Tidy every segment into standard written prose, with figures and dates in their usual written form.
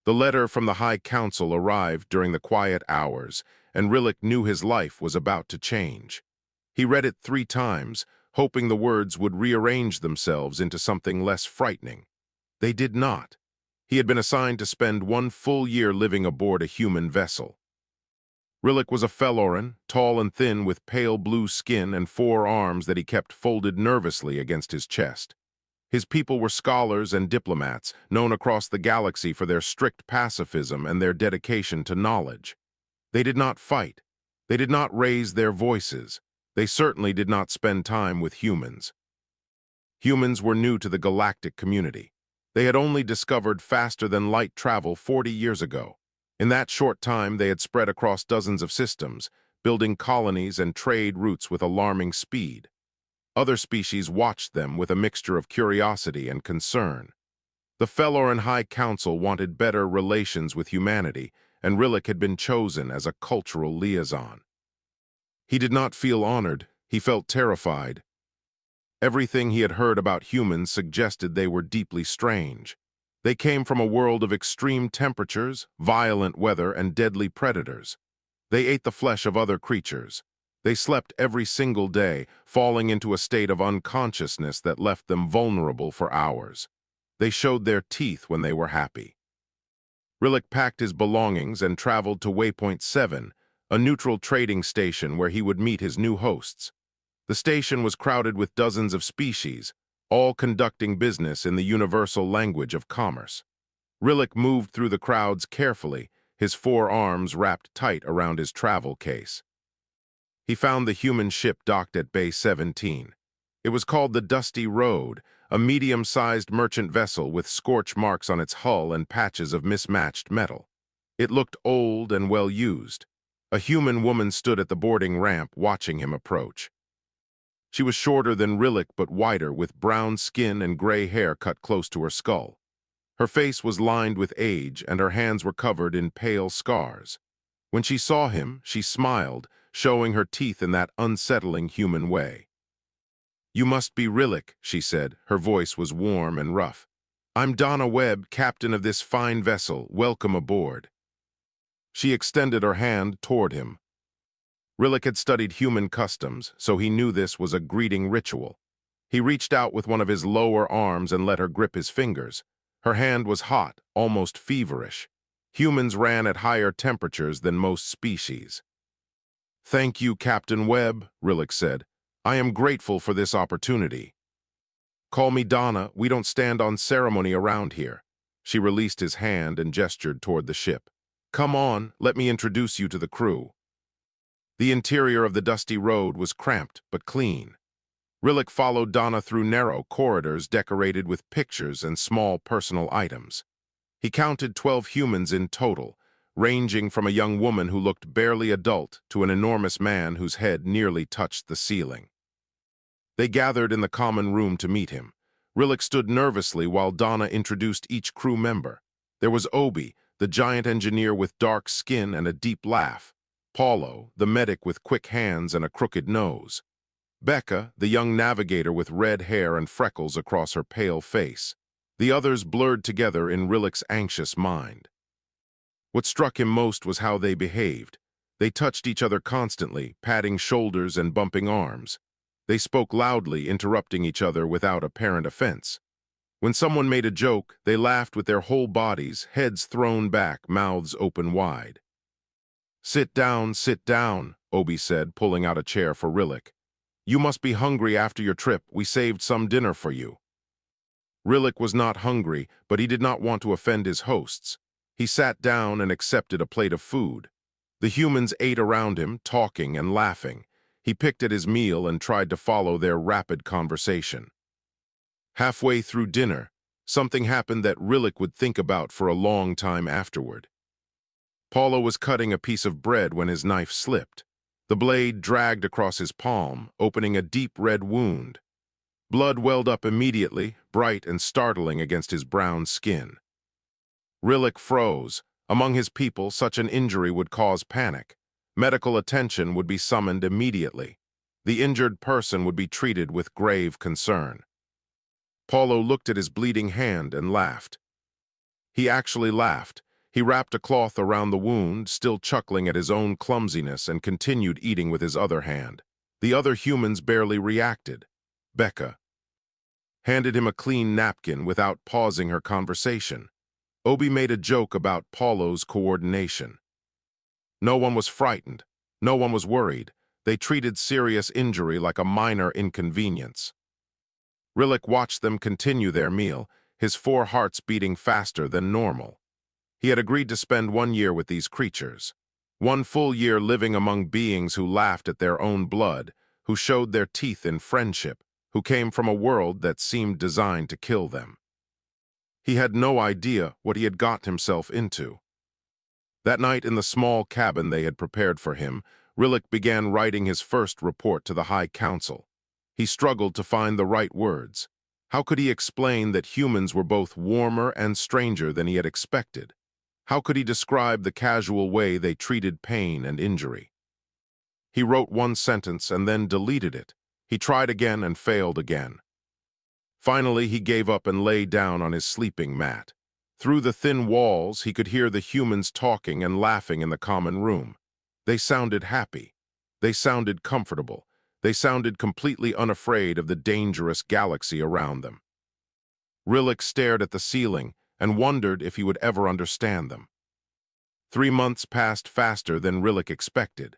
The letter from the High Council arrived during the quiet hours, and Rillick knew his life was about to change. He read it 3 times, hoping the words would rearrange themselves into something less frightening. They did not. He had been assigned to spend 1 full year living aboard a human vessel. Rillick was a Felloran, tall and thin with pale blue skin and 4 arms that he kept folded nervously against his chest. His people were scholars and diplomats, known across the galaxy for their strict pacifism and their dedication to knowledge. They did not fight. They did not raise their voices. They certainly did not spend time with humans. Humans were new to the galactic community. They had only discovered faster-than-light travel 40 years ago. In that short time, they had spread across dozens of systems, building colonies and trade routes with alarming speed. Other species watched them with a mixture of curiosity and concern. The Felloran High Council wanted better relations with humanity, and Rillick had been chosen as a cultural liaison. He did not feel honored. He felt terrified. Everything he had heard about humans suggested they were deeply strange. They came from a world of extreme temperatures, violent weather, and deadly predators. They ate the flesh of other creatures. They slept every single day, falling into a state of unconsciousness that left them vulnerable for hours. They showed their teeth when they were happy. Rillick packed his belongings and traveled to Waypoint 7, a neutral trading station where he would meet his new hosts. The station was crowded with dozens of species, all conducting business in the universal language of commerce. Rillick moved through the crowds carefully, his 4 arms wrapped tight around his travel case. He found the human ship docked at Bay 17. It was called the Dusty Road, a medium-sized merchant vessel with scorch marks on its hull and patches of mismatched metal. It looked old and well-used. A human woman stood at the boarding ramp watching him approach. She was shorter than Rillick but wider, with brown skin and gray hair cut close to her skull. Her face was lined with age, and her hands were covered in pale scars. When she saw him, she smiled, showing her teeth in that unsettling human way. "You must be Rillick," she said. Her voice was warm and rough. "I'm Donna Webb, captain of this fine vessel. Welcome aboard." She extended her hand toward him. Rillick had studied human customs, so he knew this was a greeting ritual. He reached out with one of his lower arms and let her grip his fingers. Her hand was hot, almost feverish. Humans ran at higher temperatures than most species. "Thank you, Captain Webb," Rillick said. "I am grateful for this opportunity." "Call me Donna. We don't stand on ceremony around here." She released his hand and gestured toward the ship. "Come on, let me introduce you to the crew." The interior of the Dusty Road was cramped but clean. Rillick followed Donna through narrow corridors decorated with pictures and small personal items. He counted 12 humans in total, ranging from a young woman who looked barely adult to an enormous man whose head nearly touched the ceiling. They gathered in the common room to meet him. Rillick stood nervously while Donna introduced each crew member. There was Obi, the giant engineer with dark skin and a deep laugh. Paulo, the medic with quick hands and a crooked nose. Becca, the young navigator with red hair and freckles across her pale face. The others blurred together in Rillick's anxious mind. What struck him most was how they behaved. They touched each other constantly, patting shoulders and bumping arms. They spoke loudly, interrupting each other without apparent offense. When someone made a joke, they laughed with their whole bodies, heads thrown back, mouths open wide. Sit down," Obi said, pulling out a chair for Rillick. "You must be hungry after your trip. We saved some dinner for you." Rillick was not hungry, but he did not want to offend his hosts. He sat down and accepted a plate of food. The humans ate around him, talking and laughing. He picked at his meal and tried to follow their rapid conversation. Halfway through dinner, something happened that Rillick would think about for a long time afterward. Paulo was cutting a piece of bread when his knife slipped. The blade dragged across his palm, opening a deep red wound. Blood welled up immediately, bright and startling against his brown skin. Rillick froze. Among his people, such an injury would cause panic. Medical attention would be summoned immediately. The injured person would be treated with grave concern. Paulo looked at his bleeding hand and laughed. He actually laughed. He wrapped a cloth around the wound, still chuckling at his own clumsiness, and continued eating with his other hand. The other humans barely reacted. Becca handed him a clean napkin without pausing her conversation. Obi made a joke about Paulo's coordination. No one was frightened. No one was worried. They treated serious injury like a minor inconvenience. Rillick watched them continue their meal, his 4 hearts beating faster than normal. He had agreed to spend 1 year with these creatures. 1 full year living among beings who laughed at their own blood, who showed their teeth in friendship, who came from a world that seemed designed to kill them. He had no idea what he had got himself into. That night in the small cabin they had prepared for him, Rillick began writing his first report to the High Council. He struggled to find the right words. How could he explain that humans were both warmer and stranger than he had expected? How could he describe the casual way they treated pain and injury? He wrote 1 sentence and then deleted it. He tried again and failed again. Finally, he gave up and lay down on his sleeping mat. Through the thin walls, he could hear the humans talking and laughing in the common room. They sounded happy. They sounded comfortable. They sounded completely unafraid of the dangerous galaxy around them. Rillick stared at the ceiling and wondered if he would ever understand them. 3 months passed faster than Rillick expected.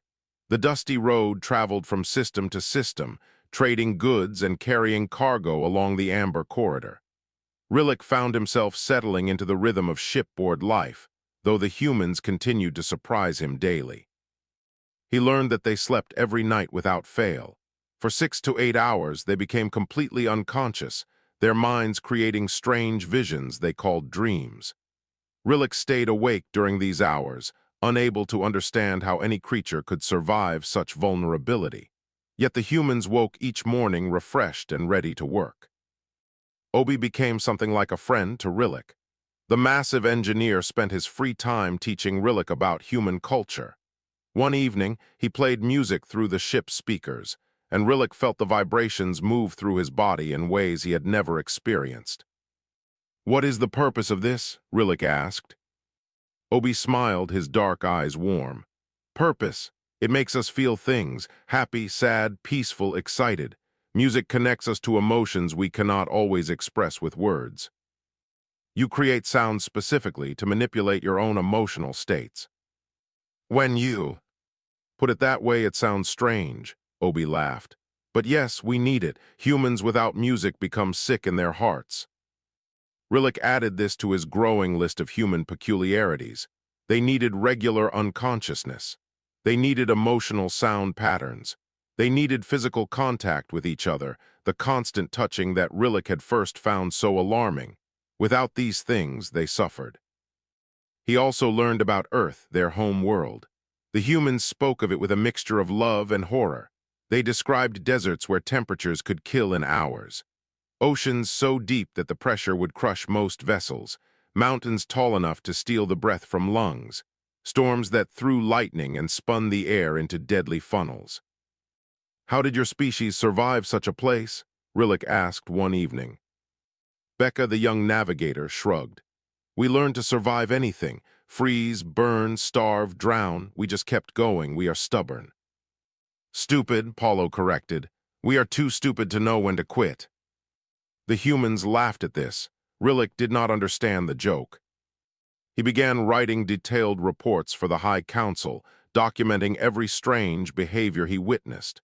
The dusty road traveled from system to system, trading goods and carrying cargo along the amber corridor. Rillick found himself settling into the rhythm of shipboard life, though the humans continued to surprise him daily. He learned that they slept every night without fail. For 6 to 8 hours, they became completely unconscious, their minds creating strange visions they called dreams. Rillick stayed awake during these hours, unable to understand how any creature could survive such vulnerability. Yet the humans woke each morning refreshed and ready to work. Obi became something like a friend to Rillick. The massive engineer spent his free time teaching Rillick about human culture. One evening, he played music through the ship's speakers, and Rillick felt the vibrations move through his body in ways he had never experienced. "What is the purpose of this?" Rillick asked. Obi smiled, his dark eyes warm. "Purpose. It makes us feel things, happy, sad, peaceful, excited. Music connects us to emotions we cannot always express with words. You create sounds specifically to manipulate your own emotional states." "When you put it that way, it sounds strange," Obi laughed. "But yes, we need it. Humans without music become sick in their hearts." Rillick added this to his growing list of human peculiarities. They needed regular unconsciousness. They needed emotional sound patterns. They needed physical contact with each other, the constant touching that Rillick had first found so alarming. Without these things, they suffered. He also learned about Earth, their home world. The humans spoke of it with a mixture of love and horror. They described deserts where temperatures could kill in hours. Oceans so deep that the pressure would crush most vessels. Mountains tall enough to steal the breath from lungs. Storms that threw lightning and spun the air into deadly funnels. "How did your species survive such a place?" Rillick asked one evening. Becca, the young navigator, shrugged. "We learned to survive anything. Freeze, burn, starve, drown. We just kept going. We are stubborn." "Stupid," Paulo corrected. "We are too stupid to know when to quit." The humans laughed at this. Rillick did not understand the joke. He began writing detailed reports for the High Council, documenting every strange behavior he witnessed.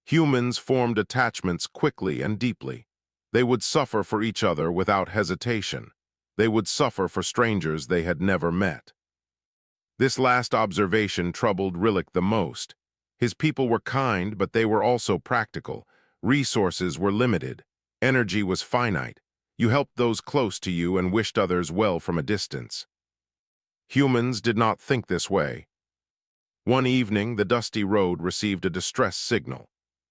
Humans formed attachments quickly and deeply. They would suffer for each other without hesitation. They would suffer for strangers they had never met. This last observation troubled Rillick the most. His people were kind, but they were also practical. Resources were limited. Energy was finite. You helped those close to you and wished others well from a distance. Humans did not think this way. One evening, the dusty road received a distress signal.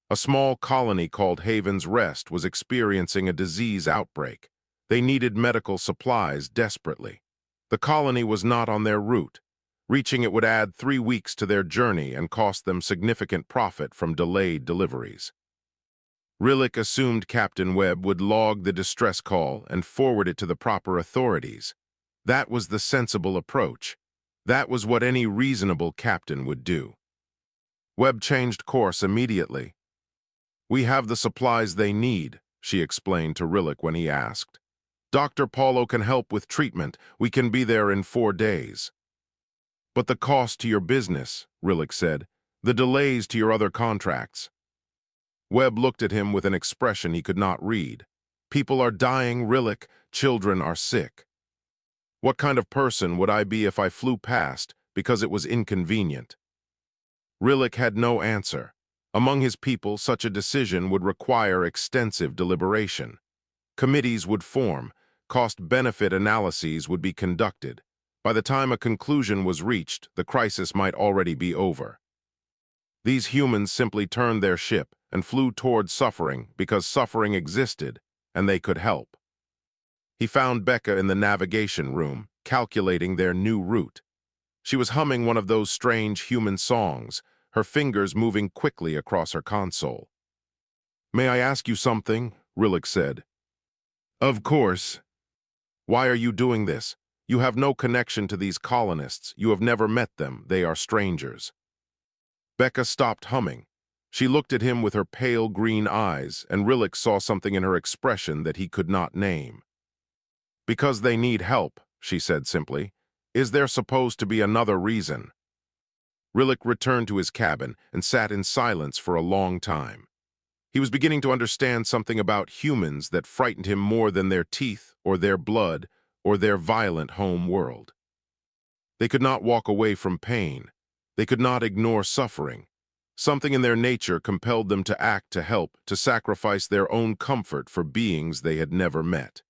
A small colony called Haven's Rest was experiencing a disease outbreak. They needed medical supplies desperately. The colony was not on their route. Reaching it would add 3 weeks to their journey and cost them significant profit from delayed deliveries. Rillick assumed Captain Webb would log the distress call and forward it to the proper authorities. That was the sensible approach. That was what any reasonable captain would do. Webb changed course immediately. "We have the supplies they need," she explained to Rillick when he asked. "Dr. Paulo can help with treatment. We can be there in 4 days." "But the cost to your business," Rillick said. "The delays to your other contracts." Webb looked at him with an expression he could not read. "People are dying, Rillick. Children are sick. What kind of person would I be if I flew past because it was inconvenient?" Rillick had no answer. Among his people, such a decision would require extensive deliberation. Committees would form, cost-benefit analyses would be conducted. By the time a conclusion was reached, the crisis might already be over. These humans simply turned their ship and flew toward suffering because suffering existed and they could help. He found Becca in the navigation room, calculating their new route. She was humming one of those strange human songs, her fingers moving quickly across her console. "May I ask you something?" Rillick said. "Of course." "Why are you doing this? You have no connection to these colonists. You have never met them. They are strangers." Becca stopped humming. She looked at him with her pale green eyes, and Rillick saw something in her expression that he could not name. "Because they need help," she said simply. "Is there supposed to be another reason?" Rillick returned to his cabin and sat in silence for a long time. He was beginning to understand something about humans that frightened him more than their teeth or their blood or their violent home world. They could not walk away from pain. They could not ignore suffering. Something in their nature compelled them to act, to help, to sacrifice their own comfort for beings they had never met.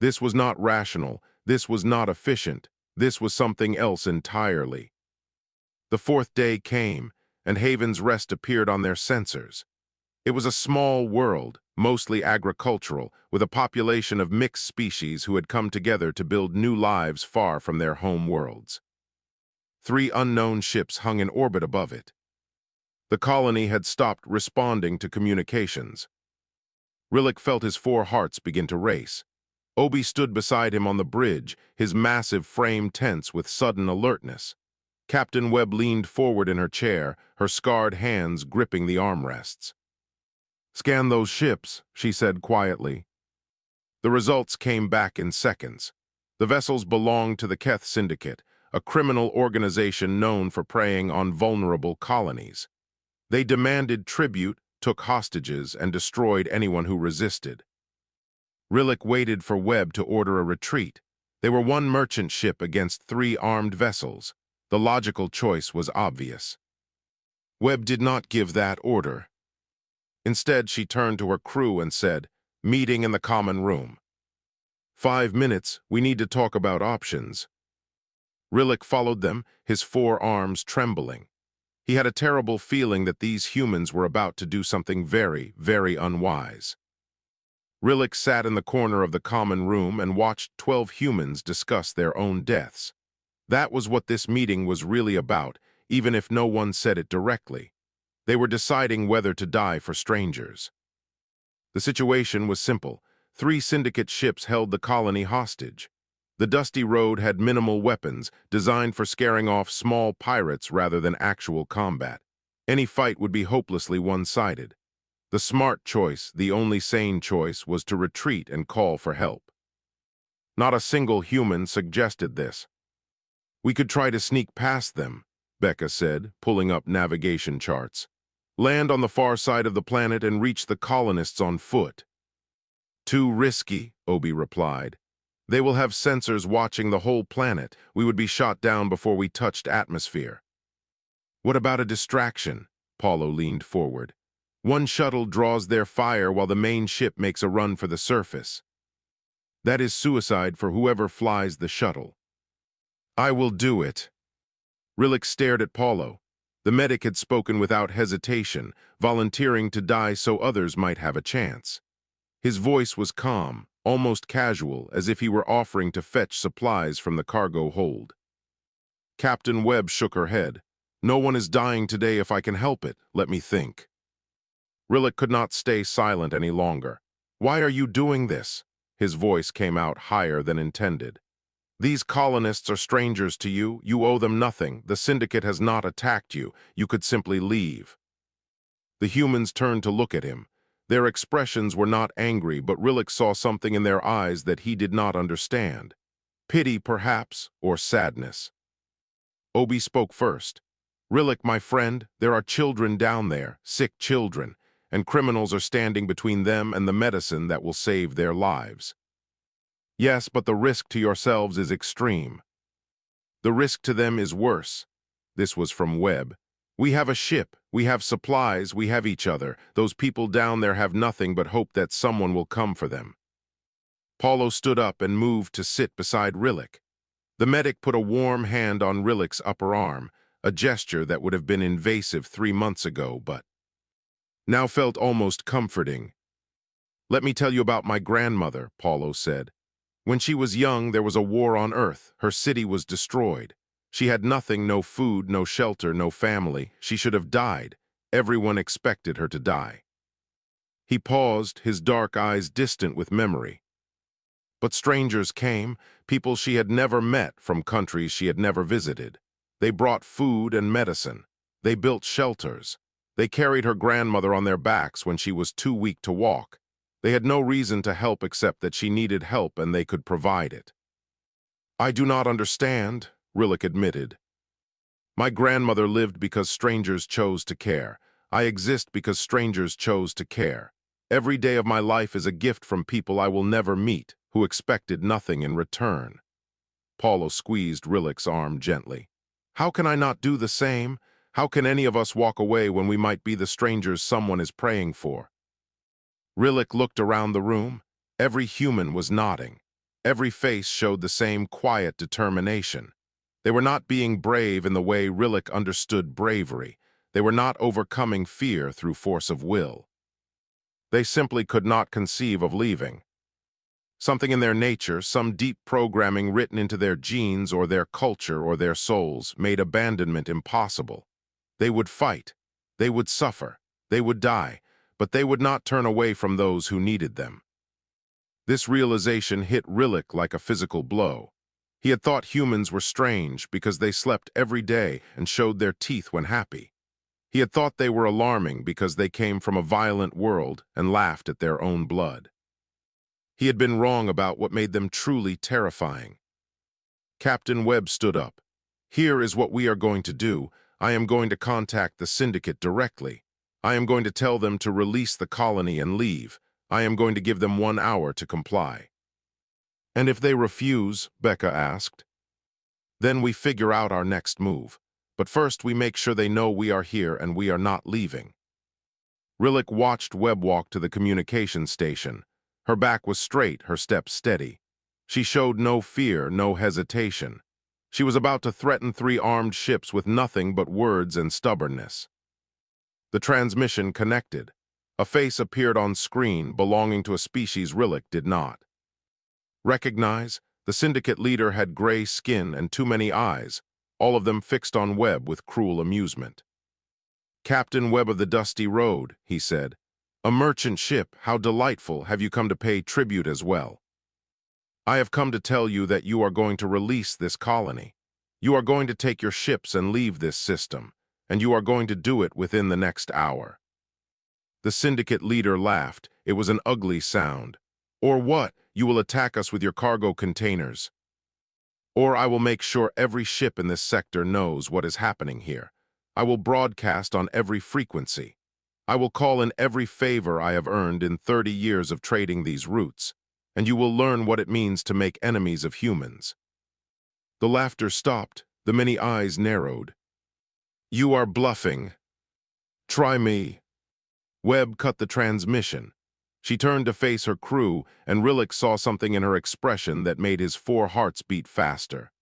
This was not rational. This was not efficient. This was something else entirely. The 4th day came, and Haven's Rest appeared on their sensors. It was a small world, mostly agricultural, with a population of mixed species who had come together to build new lives far from their home worlds. 3 unknown ships hung in orbit above it. The colony had stopped responding to communications. Rillick felt his 4 hearts begin to race. Obi stood beside him on the bridge, his massive frame tense with sudden alertness. Captain Webb leaned forward in her chair, her scarred hands gripping the armrests. "Scan those ships," she said quietly. The results came back in seconds. The vessels belonged to the Keth Syndicate, a criminal organization known for preying on vulnerable colonies. They demanded tribute, took hostages, and destroyed anyone who resisted. Rillick waited for Webb to order a retreat. They were 1 merchant ship against 3 armed vessels. The logical choice was obvious. Webb did not give that order. Instead, she turned to her crew and said, "Meeting in the common room. 5 minutes, we need to talk about options." Rillick followed them, his 4 arms trembling. He had a terrible feeling that these humans were about to do something very, very unwise. Rillick sat in the corner of the common room and watched 12 humans discuss their own deaths. That was what this meeting was really about, even if no one said it directly. They were deciding whether to die for strangers. The situation was simple. 3 syndicate ships held the colony hostage. The dusty road had minimal weapons, designed for scaring off small pirates rather than actual combat. Any fight would be hopelessly one-sided. The smart choice, the only sane choice, was to retreat and call for help. Not a single human suggested this. "We could try to sneak past them," Becca said, pulling up navigation charts. "Land on the far side of the planet and reach the colonists on foot." "Too risky," Obi replied. "They will have sensors watching the whole planet. We would be shot down before we touched atmosphere." "What about a distraction?" Paulo leaned forward. "1 shuttle draws their fire while the main ship makes a run for the surface. That is suicide for whoever flies the shuttle." "I will do it." Rillick stared at Paulo. The medic had spoken without hesitation, volunteering to die so others might have a chance. His voice was calm, almost casual, as if he were offering to fetch supplies from the cargo hold. Captain Webb shook her head. "No one is dying today if I can help it. Let me think." Rillick could not stay silent any longer. "Why are you doing this?" His voice came out higher than intended. These colonists are strangers to you. You owe them nothing. The syndicate has not attacked you. You could simply leave. The humans turned to look at him. Their expressions were not angry, but Rillick saw something in their eyes that he did not understand. Pity, perhaps, or sadness. Obi spoke first. Rillick, my friend, there are children down there, sick children, and criminals are standing between them and the medicine that will save their lives. Yes, but the risk to yourselves is extreme. The risk to them is worse. This was from Webb. We have a ship, we have supplies, we have each other. Those people down there have nothing but hope that someone will come for them. Paulo stood up and moved to sit beside Rillick. The medic put a warm hand on Rillick's upper arm, a gesture that would have been invasive 3 months ago, but now felt almost comforting. Let me tell you about my grandmother, Paulo said. When she was young, there was a war on Earth. Her city was destroyed. She had nothing, no food, no shelter, no family. She should have died. Everyone expected her to die. He paused, his dark eyes distant with memory. But strangers came, people she had never met from countries she had never visited. They brought food and medicine. They built shelters. They carried her grandmother on their backs when she was too weak to walk. They had no reason to help except that she needed help and they could provide it. I do not understand, Rillick admitted. My grandmother lived because strangers chose to care. I exist because strangers chose to care. Every day of my life is a gift from people I will never meet, who expected nothing in return. Paulo squeezed Rillick's arm gently. How can I not do the same? How can any of us walk away when we might be the strangers someone is praying for? Rillick looked around the room. Every human was nodding. Every face showed the same quiet determination. They were not being brave in the way Rillick understood bravery. They were not overcoming fear through force of will. They simply could not conceive of leaving. Something in their nature, some deep programming written into their genes or their culture or their souls, made abandonment impossible. They would fight. They would suffer. They would die. But they would not turn away from those who needed them. This realization hit Rillick like a physical blow. He had thought humans were strange because they slept every day and showed their teeth when happy. He had thought they were alarming because they came from a violent world and laughed at their own blood. He had been wrong about what made them truly terrifying. Captain Webb stood up. Here is what we are going to do. I am going to contact the syndicate directly. I am going to tell them to release the colony and leave. I am going to give them 1 hour to comply. And if they refuse, Becca asked, then we figure out our next move. But first we make sure they know we are here and we are not leaving. Rillick watched Webb walk to the communication station. Her back was straight, her steps steady. She showed no fear, no hesitation. She was about to threaten 3 armed ships with nothing but words and stubbornness. The transmission connected. A face appeared on screen belonging to a species Rillick did not recognize. The syndicate leader had gray skin and too many eyes, all of them fixed on Webb with cruel amusement. Captain Webb of the Dusty Road, he said. A merchant ship, how delightful. Have you come to pay tribute as well? I have come to tell you that you are going to release this colony. You are going to take your ships and leave this system, and you are going to do it within the next hour. The syndicate leader laughed. It was an ugly sound. Or what? You will attack us with your cargo containers. Or I will make sure every ship in this sector knows what is happening here. I will broadcast on every frequency. I will call in every favor I have earned in 30 years of trading these routes, and you will learn what it means to make enemies of humans. The laughter stopped. The many eyes narrowed. You are bluffing. Try me. Webb cut the transmission. She turned to face her crew, and Rillick saw something in her expression that made his 4 hearts beat faster.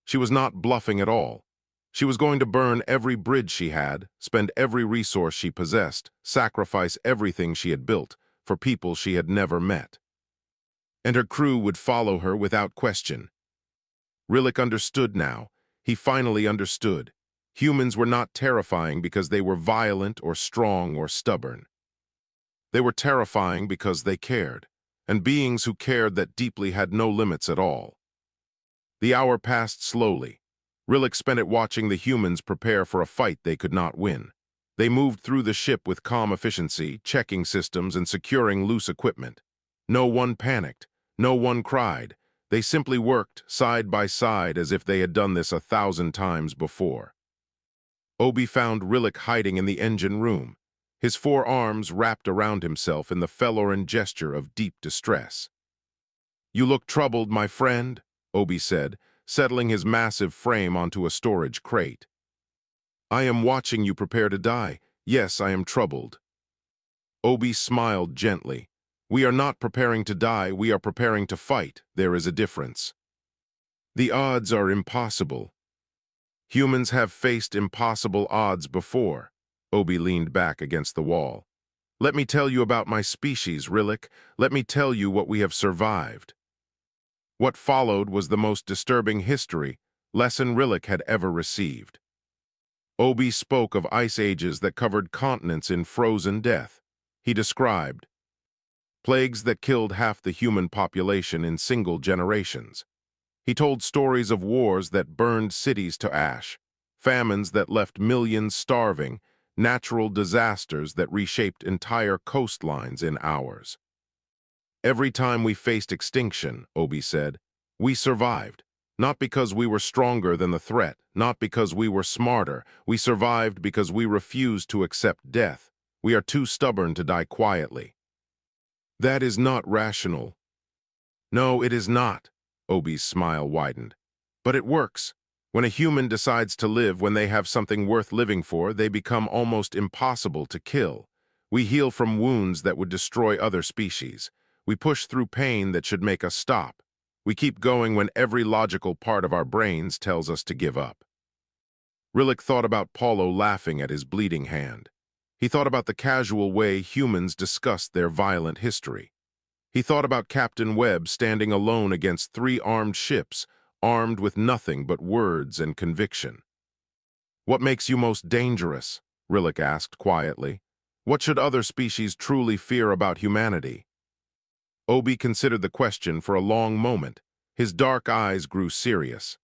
She was not bluffing at all. She was going to burn every bridge she had, spend every resource she possessed, sacrifice everything she had built for people she had never met. And her crew would follow her without question. Rillick understood now. He finally understood. Humans were not terrifying because they were violent or strong or stubborn. They were terrifying because they cared, and beings who cared that deeply had no limits at all. The hour passed slowly. Rillick spent it watching the humans prepare for a fight they could not win. They moved through the ship with calm efficiency, checking systems and securing loose equipment. No one panicked. No one cried. They simply worked, side by side, as if they had done this 1,000 times before. Obi found Rillick hiding in the engine room, his 4 arms wrapped around himself in the Felloran gesture of deep distress. "You look troubled, my friend," Obi said, settling his massive frame onto a storage crate. "I am watching you prepare to die. Yes, I am troubled." Obi smiled gently. "We are not preparing to die, we are preparing to fight. There is a difference. The odds are impossible. Humans have faced impossible odds before." Obi leaned back against the wall. "Let me tell you about my species, Rillick. Let me tell you what we have survived." What followed was the most disturbing lesson Rillick had ever received. Obi spoke of ice ages that covered continents in frozen death. He described plagues that killed half the human population in single generations. He told stories of wars that burned cities to ash, famines that left millions starving, natural disasters that reshaped entire coastlines in hours. "Every time we faced extinction," Obi said, "we survived. Not because we were stronger than the threat, not because we were smarter. We survived because we refused to accept death. We are too stubborn to die quietly." "That is not rational." "No, it is not." Obi's smile widened. "But it works. When a human decides to live, when they have something worth living for, they become almost impossible to kill. We heal from wounds that would destroy other species. We push through pain that should make us stop. We keep going when every logical part of our brains tells us to give up." Rillick thought about Paulo laughing at his bleeding hand. He thought about the casual way humans discussed their violent history. He thought about Captain Webb standing alone against 3 armed ships, armed with nothing but words and conviction. "What makes you most dangerous?" Rillick asked quietly. "What should other species truly fear about humanity?" Obi considered the question for a long moment. His dark eyes grew serious.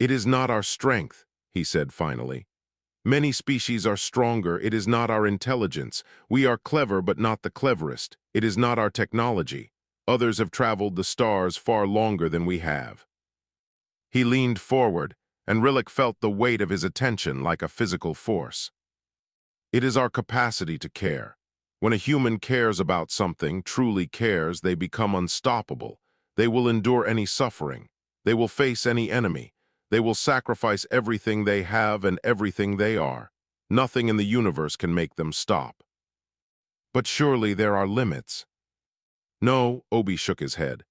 "It is not our strength," he said finally. "Many species are stronger. It is not our intelligence. We are clever, but not the cleverest. It is not our technology. Others have traveled the stars far longer than we have." He leaned forward, and Rillick felt the weight of his attention like a physical force. "It is our capacity to care. When a human cares about something, truly cares, they become unstoppable. They will endure any suffering. They will face any enemy. They will sacrifice everything they have and everything they are. Nothing in the universe can make them stop." "But surely there are limits." "No," Obi shook his head.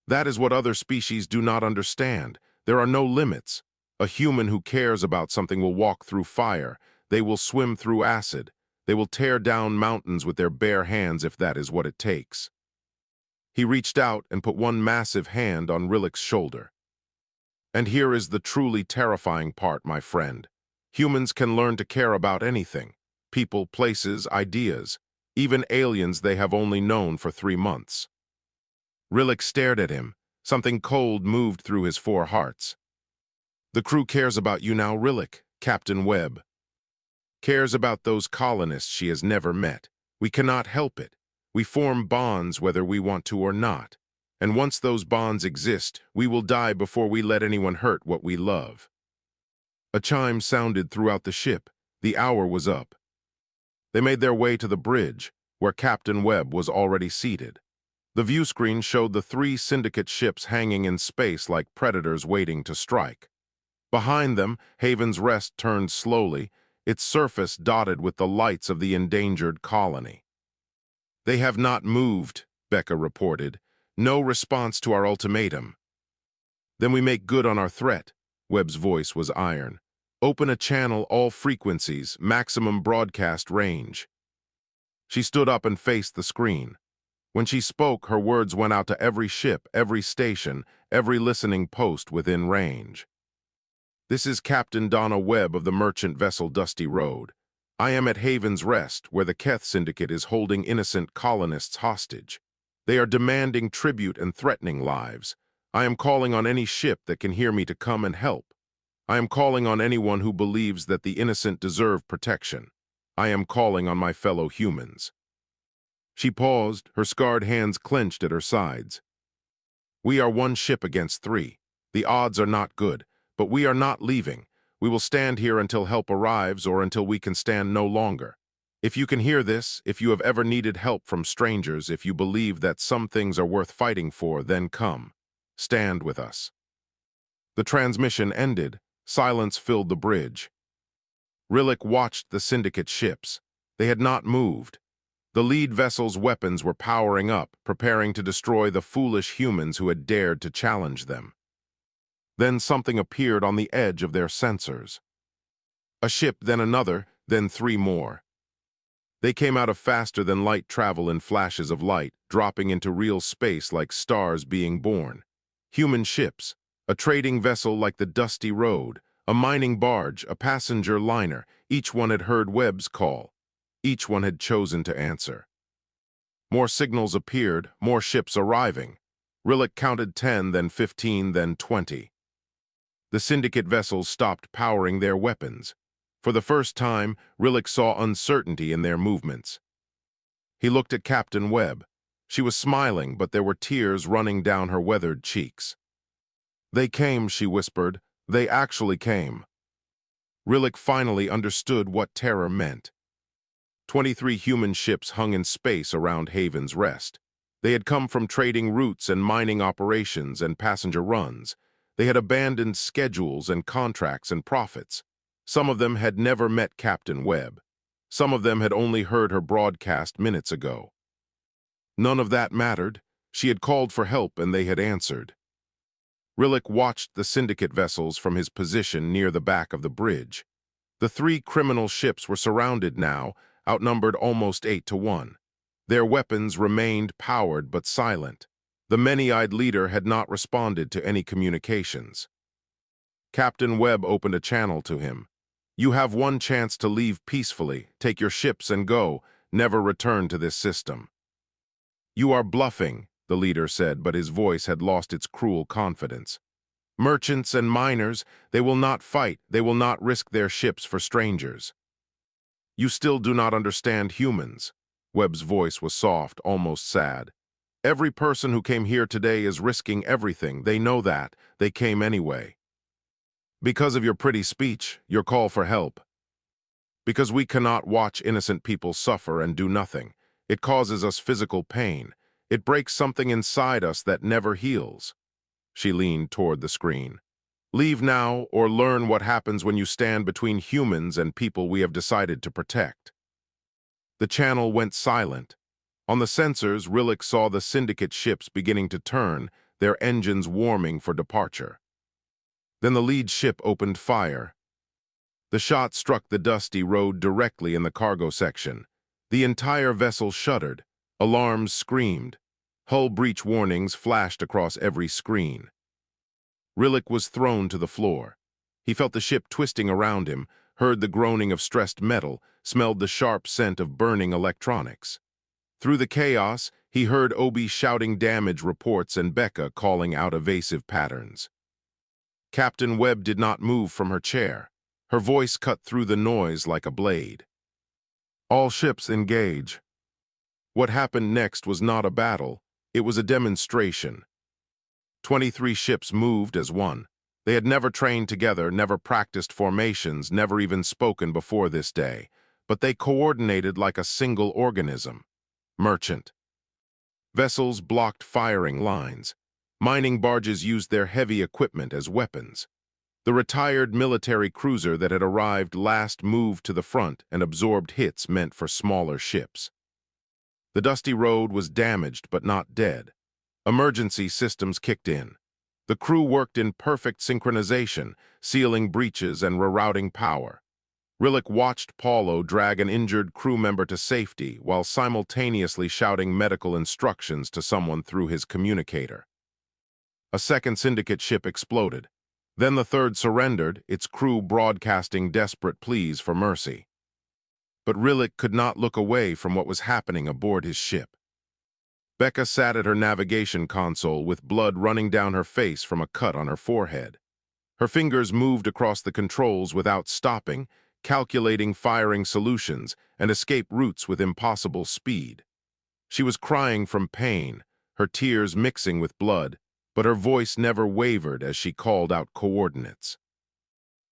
"That is what other species do not understand. There are no limits. A human who cares about something will walk through fire. They will swim through acid. They will tear down mountains with their bare hands if that is what it takes." He reached out and put one massive hand on Rillick's shoulder. "And here is the truly terrifying part, my friend. Humans can learn to care about anything. People, places, ideas. Even aliens they have only known for 3 months." Rillick stared at him. Something cold moved through his 4 hearts. "The crew cares about you now, Rillick. Captain Webb cares about those colonists she has never met. We cannot help it. We form bonds whether we want to or not. And once those bonds exist, we will die before we let anyone hurt what we love." A chime sounded throughout the ship. The hour was up. They made their way to the bridge, where Captain Webb was already seated. The view screen showed the 3 syndicate ships hanging in space like predators waiting to strike. Behind them, Haven's Rest turned slowly, its surface dotted with the lights of the endangered colony. "They have not moved," Becca reported. "No response to our ultimatum." "Then we make good on our threat." Webb's voice was iron. "Open a channel, all frequencies, maximum broadcast range." She stood up and faced the screen. When she spoke, her words went out to every ship, every station, every listening post within range. "This is Captain Donna Webb of the merchant vessel Dusty Road. I am at Haven's Rest, where the Keth Syndicate is holding innocent colonists hostage. They are demanding tribute and threatening lives. I am calling on any ship that can hear me to come and help. I am calling on anyone who believes that the innocent deserve protection. I am calling on my fellow humans." She paused, her scarred hands clenched at her sides. "We are one ship against three. The odds are not good, but we are not leaving. We will stand here until help arrives or until we can stand no longer. If you can hear this, if you have ever needed help from strangers, if you believe that some things are worth fighting for, then come. Stand with us." The transmission ended. Silence filled the bridge. Rillick watched the Syndicate ships. They had not moved. The lead vessel's weapons were powering up, preparing to destroy the foolish humans who had dared to challenge them. Then something appeared on the edge of their sensors. A ship, then another, then three more. They came out of faster-than-light travel in flashes of light, dropping into real space like stars being born. Human ships, a trading vessel like the Dusty Road, a mining barge, a passenger liner. Each one had heard Webb's call. Each one had chosen to answer. More signals appeared, more ships arriving. Rillick counted 10, then 15, then 20. The Syndicate vessels stopped powering their weapons. For the first time, Rillick saw uncertainty in their movements. He looked at Captain Webb. She was smiling, but there were tears running down her weathered cheeks. "They came," she whispered. "They actually came." Rillick finally understood what terror meant. 23 human ships hung in space around Haven's Rest. They had come from trading routes and mining operations and passenger runs. They had abandoned schedules and contracts and profits. Some of them had never met Captain Webb. Some of them had only heard her broadcast minutes ago. None of that mattered. She had called for help and they had answered. Rillick watched the Syndicate vessels from his position near the back of the bridge. The three criminal ships were surrounded now, outnumbered almost 8-1. Their weapons remained powered but silent. The many-eyed leader had not responded to any communications. Captain Webb opened a channel to him. "You have one chance to leave peacefully, take your ships and go, never return to this system." "You are bluffing," the leader said, but his voice had lost its cruel confidence. "Merchants and miners, they will not fight, they will not risk their ships for strangers." "You still do not understand humans." Webb's voice was soft, almost sad. "Every person who came here today is risking everything. They know that. They came anyway. Because of your pretty speech, your call for help. Because we cannot watch innocent people suffer and do nothing. It causes us physical pain. It breaks something inside us that never heals." She leaned toward the screen. "Leave now or learn what happens when you stand between humans and people we have decided to protect." The channel went silent. On the sensors, Rillick saw the Syndicate ships beginning to turn, their engines warming for departure. Then the lead ship opened fire. The shot struck the Dusty Road directly in the cargo section. The entire vessel shuddered. Alarms screamed. Hull breach warnings flashed across every screen. Rillick was thrown to the floor. He felt the ship twisting around him, heard the groaning of stressed metal, smelled the sharp scent of burning electronics. Through the chaos, he heard Obi shouting damage reports and Becca calling out evasive patterns. Captain Webb did not move from her chair. Her voice cut through the noise like a blade. "All ships engage." What happened next was not a battle. It was a demonstration. 23 ships moved as one. They had never trained together, never practiced formations, never even spoken before this day. But they coordinated like a single organism. Merchant. Vessels blocked firing lines. Mining barges used their heavy equipment as weapons. The retired military cruiser that had arrived last moved to the front and absorbed hits meant for smaller ships. The Dusty Road was damaged but not dead. Emergency systems kicked in. The crew worked in perfect synchronization, sealing breaches and rerouting power. Rillick watched Paulo drag an injured crew member to safety while simultaneously shouting medical instructions to someone through his communicator. A second Syndicate ship exploded. Then the third surrendered, its crew broadcasting desperate pleas for mercy. But Rillick could not look away from what was happening aboard his ship. Becca sat at her navigation console with blood running down her face from a cut on her forehead. Her fingers moved across the controls without stopping, calculating firing solutions and escape routes with impossible speed. She was crying from pain, her tears mixing with blood, but her voice never wavered as she called out coordinates.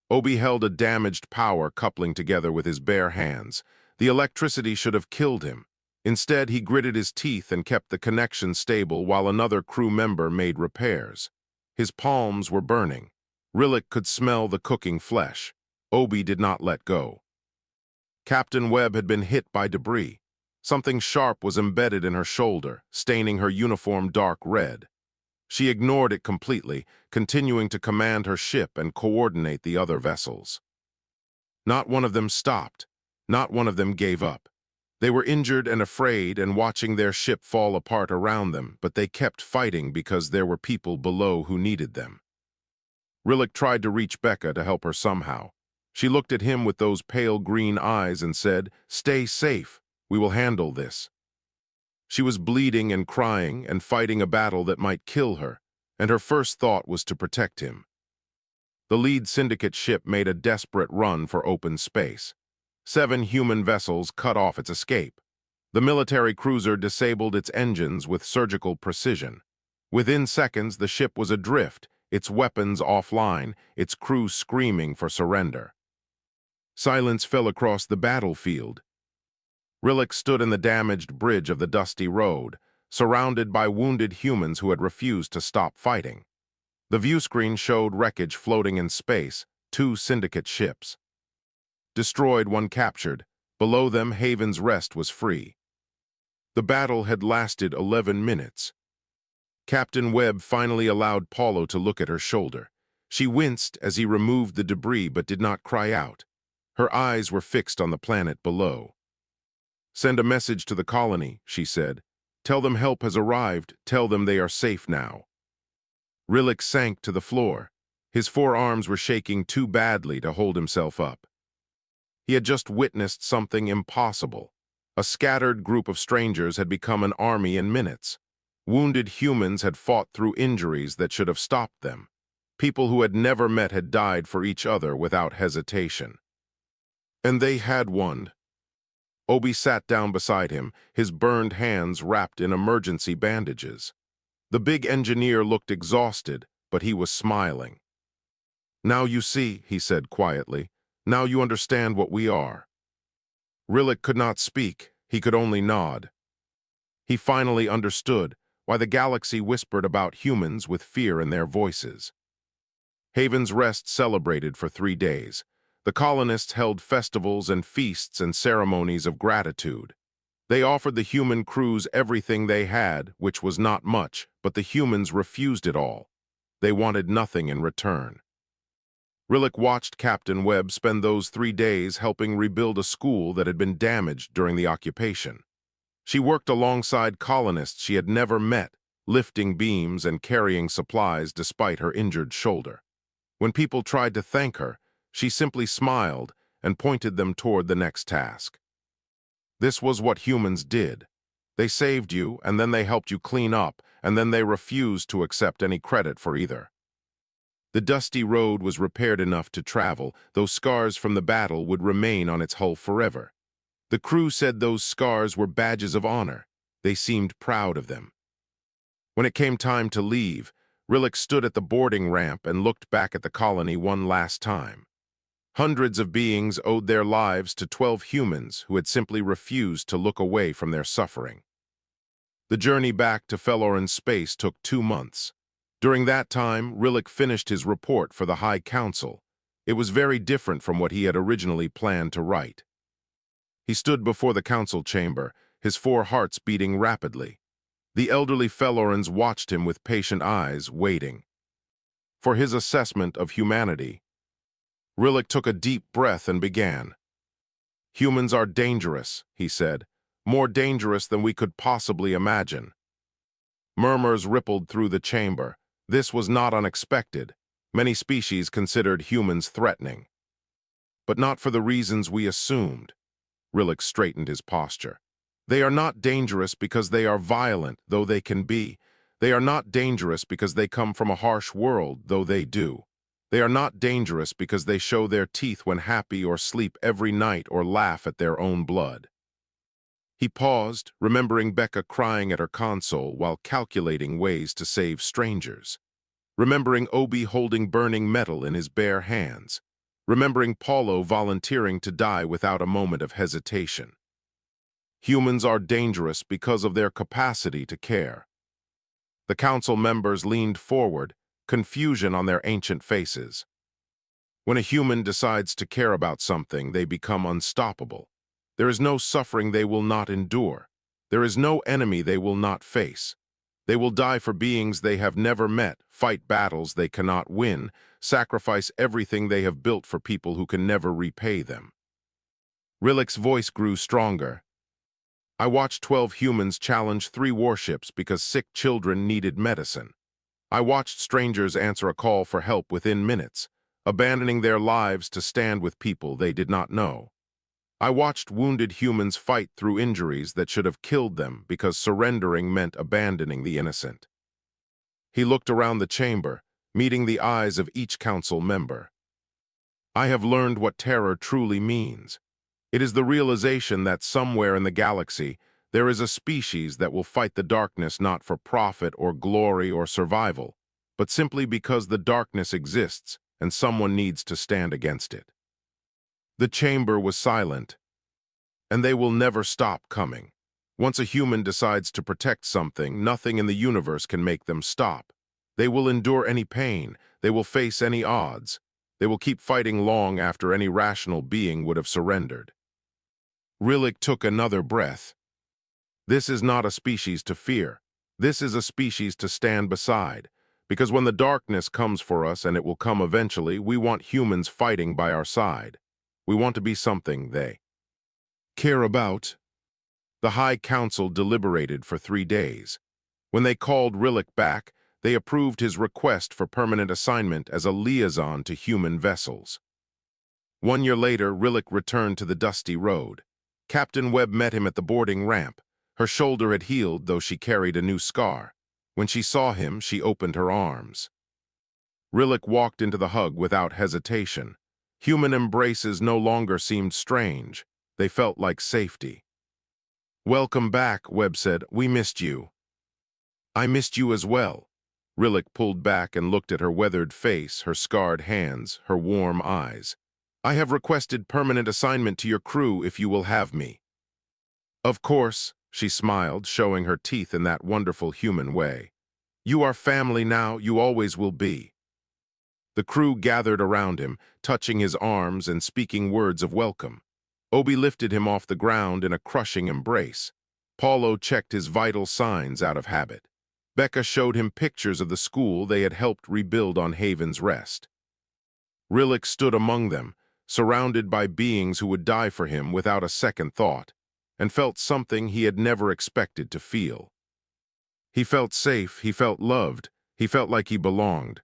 Obi held a damaged power coupling together with his bare hands. The electricity should have killed him. Instead, he gritted his teeth and kept the connection stable while another crew member made repairs. His palms were burning. Rillick could smell the cooking flesh. Obi did not let go. Captain Webb had been hit by debris. Something sharp was embedded in her shoulder, staining her uniform dark red. She ignored it completely, continuing to command her ship and coordinate the other vessels. Not one of them stopped. Not one of them gave up. They were injured and afraid and watching their ship fall apart around them, but they kept fighting because there were people below who needed them. Rillick tried to reach Becca to help her somehow. She looked at him with those pale green eyes and said, "Stay safe. We will handle this." She was bleeding and crying and fighting a battle that might kill her, and her first thought was to protect him. The lead syndicate ship made a desperate run for open space. 7 human vessels cut off its escape. The military cruiser disabled its engines with surgical precision. Within seconds, the ship was adrift, its weapons offline, its crew screaming for surrender. Silence fell across the battlefield. Rillick stood in the damaged bridge of the dusty road, surrounded by wounded humans who had refused to stop fighting. The viewscreen showed wreckage floating in space, 2 syndicate ships. Destroyed, 1 captured. Below them, Haven's Rest was free. The battle had lasted 11 minutes. Captain Webb finally allowed Paulo to look at her shoulder. She winced as he removed the debris but did not cry out. Her eyes were fixed on the planet below. "Send a message to the colony," she said. "Tell them help has arrived. Tell them they are safe now." Rillick sank to the floor. His forearms were shaking too badly to hold himself up. He had just witnessed something impossible. A scattered group of strangers had become an army in minutes. Wounded humans had fought through injuries that should have stopped them. People who had never met had died for each other without hesitation. And they had won. Obi sat down beside him, his burned hands wrapped in emergency bandages. The big engineer looked exhausted, but he was smiling. "Now you see," he said quietly. "Now you understand what we are." Rillick could not speak, he could only nod. He finally understood why the galaxy whispered about humans with fear in their voices. Haven's Rest celebrated for 3 days. The colonists held festivals and feasts and ceremonies of gratitude. They offered the human crews everything they had, which was not much, but the humans refused it all. They wanted nothing in return. Rillick watched Captain Webb spend those 3 days helping rebuild a school that had been damaged during the occupation. She worked alongside colonists she had never met, lifting beams and carrying supplies despite her injured shoulder. When people tried to thank her, she simply smiled and pointed them toward the next task. This was what humans did. They saved you, and then they helped you clean up, and then they refused to accept any credit for either. The dusty road was repaired enough to travel, though scars from the battle would remain on its hull forever. The crew said those scars were badges of honor. They seemed proud of them. When it came time to leave, Rillick stood at the boarding ramp and looked back at the colony one last time. Hundreds of beings owed their lives to 12 humans who had simply refused to look away from their suffering. The journey back to Feloran space took 2 months. During that time, Rillick finished his report for the High Council. It was very different from what he had originally planned to write. He stood before the council chamber, his 4 hearts beating rapidly. The elderly Felorans watched him with patient eyes, waiting for his assessment of humanity. Rillick took a deep breath and began. "Humans are dangerous," he said, "more dangerous than we could possibly imagine." Murmurs rippled through the chamber. This was not unexpected. Many species considered humans threatening. But not for the reasons we assumed. Rillick straightened his posture. They are not dangerous because they are violent, though they can be. They are not dangerous because they come from a harsh world, though they do. They are not dangerous because they show their teeth when happy or sleep every night or laugh at their own blood. He paused, remembering Becca crying at her console while calculating ways to save strangers. Remembering Obi holding burning metal in his bare hands. Remembering Paulo volunteering to die without a moment of hesitation. Humans are dangerous because of their capacity to care. The council members leaned forward, confusion on their ancient faces. When a human decides to care about something, they become unstoppable. There is no suffering they will not endure. There is no enemy they will not face. They will die for beings they have never met, fight battles they cannot win, sacrifice everything they have built for people who can never repay them. Rillick's voice grew stronger. I watched 12 humans challenge 3 warships because sick children needed medicine. I watched strangers answer a call for help within minutes, abandoning their lives to stand with people they did not know. I watched wounded humans fight through injuries that should have killed them because surrendering meant abandoning the innocent. He looked around the chamber, meeting the eyes of each council member. I have learned what terror truly means. It is the realization that somewhere in the galaxy there is a species that will fight the darkness not for profit or glory or survival, but simply because the darkness exists and someone needs to stand against it. The chamber was silent, and they will never stop coming. Once a human decides to protect something, nothing in the universe can make them stop. They will endure any pain, they will face any odds, they will keep fighting long after any rational being would have surrendered. Rillick took another breath. This is not a species to fear. This is a species to stand beside. Because when the darkness comes for us, and it will come eventually, we want humans fighting by our side. We want to be something they care about. The High Council deliberated for 3 days. When they called Rillick back, they approved his request for permanent assignment as a liaison to human vessels. 1 year later, Rillick returned to the dusty road. Captain Webb met him at the boarding ramp. Her shoulder had healed, though she carried a new scar. When she saw him, she opened her arms. Rillick walked into the hug without hesitation. Human embraces no longer seemed strange. They felt like safety. "Welcome back," Webb said. "We missed you." "I missed you as well." Rillick pulled back and looked at her weathered face, her scarred hands, her warm eyes. "I have requested permanent assignment to your crew if you will have me." "Of course," she smiled, showing her teeth in that wonderful human way. "You are family now, you always will be." The crew gathered around him, touching his arms and speaking words of welcome. Obi lifted him off the ground in a crushing embrace. Paulo checked his vital signs out of habit. Becca showed him pictures of the school they had helped rebuild on Haven's Rest. Rillick stood among them, surrounded by beings who would die for him without a second thought, and felt something he had never expected to feel. He felt safe, he felt loved, he felt like he belonged.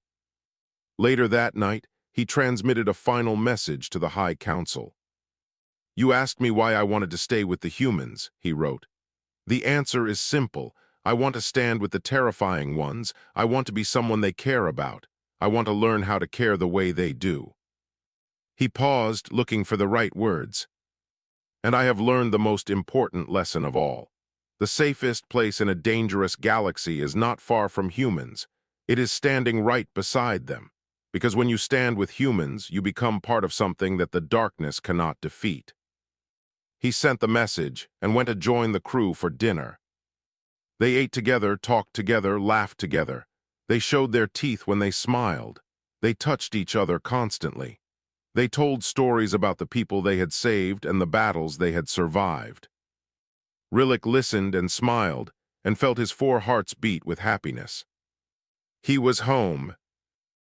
Later that night, he transmitted a final message to the High Council. "You asked me why I wanted to stay with the humans," he wrote. "The answer is simple. I want to stand with the terrifying ones. I want to be someone they care about. I want to learn how to care the way they do." He paused, looking for the right words. "And I have learned the most important lesson of all. The safest place in a dangerous galaxy is not far from humans. It is standing right beside them. Because when you stand with humans, you become part of something that the darkness cannot defeat." He sent the message and went to join the crew for dinner. They ate together, talked together, laughed together. They showed their teeth when they smiled. They touched each other constantly. They told stories about the people they had saved and the battles they had survived. Rillick listened and smiled and felt his 4 hearts beat with happiness. He was home,